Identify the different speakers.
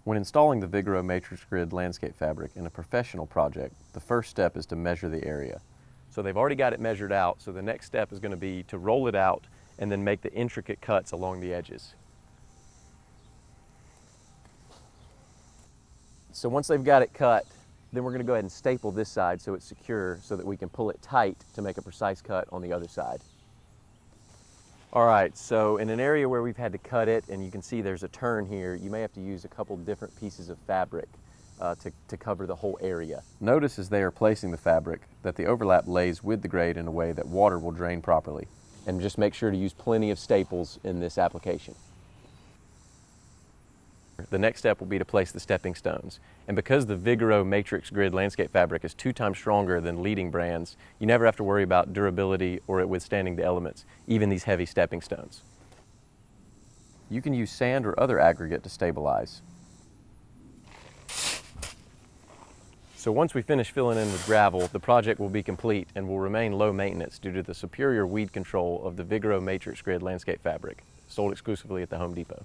Speaker 1: When installing the Vigoro matrix grid landscape fabric in a professional project, the first step is to measure the area. So they've already got it measured out, so the next step is going to be to roll it out and then make the intricate cuts along the edges. So once they've got it cut, then we're going to go ahead and staple this side so it's secure so that we can pull it tight to make a precise cut on the other side. All right, so in an area where we've had to cut it, and you can see there's a turn here, you may have to use a couple different pieces of fabric to cover the whole area. Notice as they are placing the fabric that the overlap lays with the grade in a way that water will drain properly. And just make sure to use plenty of staples in this application. The next step will be to place the stepping stones. And because the Vigoro matrix grid landscape fabric is 2 times stronger than leading brands, you never have to worry about durability or it withstanding the elements, even these heavy stepping stones. You can use sand or other aggregate to stabilize. So once we finish filling in with gravel, the project will be complete and will remain low maintenance due to the superior weed control of the Vigoro matrix grid landscape fabric, sold exclusively at the Home Depot.